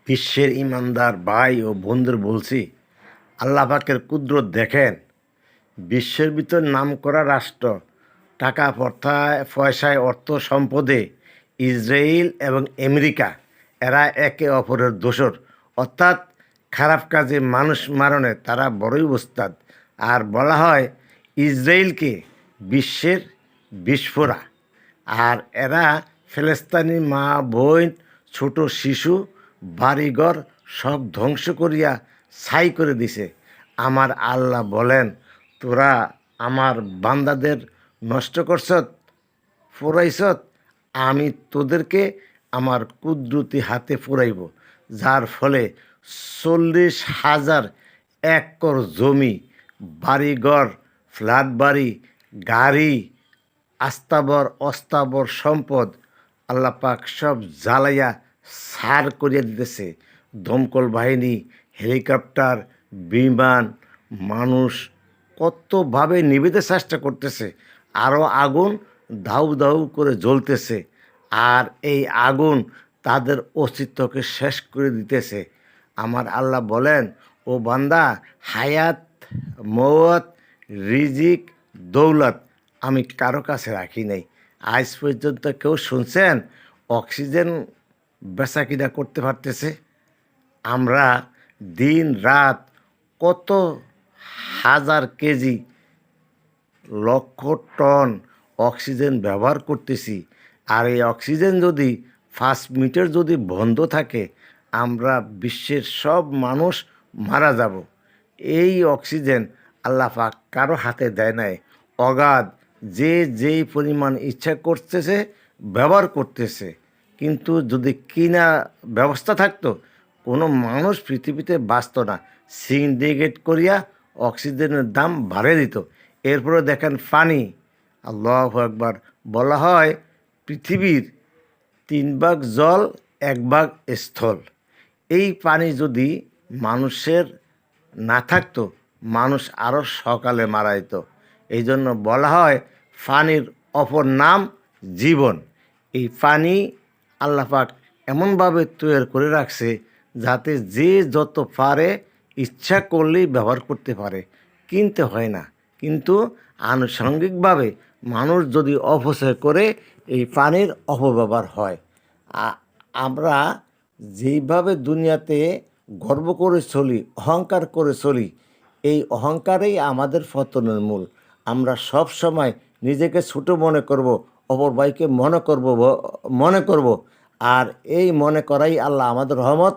বিশ্বের ইমানদার ভাই ও বন্ধুর বলছি, আল্লাহ পাকের কুদরত দেখেন। বিশ্বের ভিতর নামকরা রাষ্ট্র, টাকা পয়সায় অর্থ সম্পদে ইসরায়েল এবং আমেরিকা, এরা একে অপরের দোসর, অর্থাৎ খারাপ কাজে মানুষ মারণে তারা বড়ই ওস্তাদ। আর বলা হয় ইসরায়েলকে বিশ্বের বিস্ফোরা, আর এরা ফিলিস্তিনি মা বোন ছোট শিশু বাড়িঘর সব ধ্বংস করিয়া ছাই করে দিছে। আমার আল্লাহ বলেন, তোরা আমার বান্দাদের নষ্ট করছত, ফুরাইছত, আমি তোদেরকে আমার কুদরতি হাতে ফুরাইব, যার ফলে 40,000 একর জমি, বাড়িঘর, ফ্ল্যাট বাড়ি, গাড়ি, আস্তাবর অস্তাবর সম্পদ আল্লাহ পাক সব জ্বালাইয়া সার করিয়া দিতেছে। দমকল বাহিনী, হেলিকপ্টার, বিমান, মানুষ কতভাবে নিভিতে চেষ্টা করতেছে, আরও আগুন দাউ দাউ করে জ্বলতেছে, আর এই আগুন তাদের অস্তিত্বকে শেষ করে দিতেছে। আমার আল্লাহ বলেন, ও বান্দা, হায়াত, মওত, রিজিক, দৌলত আমি কারো কাছে রাখি নাই। আজ পর্যন্ত কেউ শুনছেন অক্সিজেন বেচাকিনা করতে পারতেছে? আমরা দিন রাত কত হাজার কেজি, লক্ষ টন অক্সিজেন ব্যবহার করতেছি। আর এই অক্সিজেন যদি 5 মিনিটের যদি বন্ধ থাকে, আমরা বিশ্বের সব মানুষ মারা যাব। এই অক্সিজেন আল্লাহ পাক কারো হাতে দেয় নাই। অগাধ যে যেই পরিমাণ ইচ্ছা করতেছে ব্যবহার করতেছে। কিন্তু যদি কিনা ব্যবস্থা থাকতো, কোনো মানুষ পৃথিবীতে বাঁচত না। সিন্ডিকেট করিয়া অক্সিজেনের দাম বাড়িয়ে দিত। এরপরে দেখেন পানি, আল্লাহু আকবার, বলা হয় পৃথিবীর 3 ভাগ জল, 1 ভাগ স্থল। এই পানি যদি মানুষের না থাকতো, মানুষ আরও সকালে মারা যেত। এই জন্য বলা হয় পানির অপর নাম জীবন। এই পানি আল্লাহ পাক এমনভাবে তৈরি করে রাখছে যাতে যে যত পারে ইচ্ছা করলেই ব্যবহার করতে পারে, কিনতে হয় না। কিন্তু আনুষঙ্গিকভাবে মানুষ যদি অপচয় করে, এই পানির অপব্যবহার হয়। আমরা যেইভাবে দুনিয়াতে গর্ব করে চলি, অহংকার করে চলি, এই অহংকারেই আমাদের পতনের মূল। আমরা সব সময় নিজেকে ছোট মনে করব, অপর ভাইকে মনে করব, আর এই মনে করাই আল্লাহ আমাদের রহমত।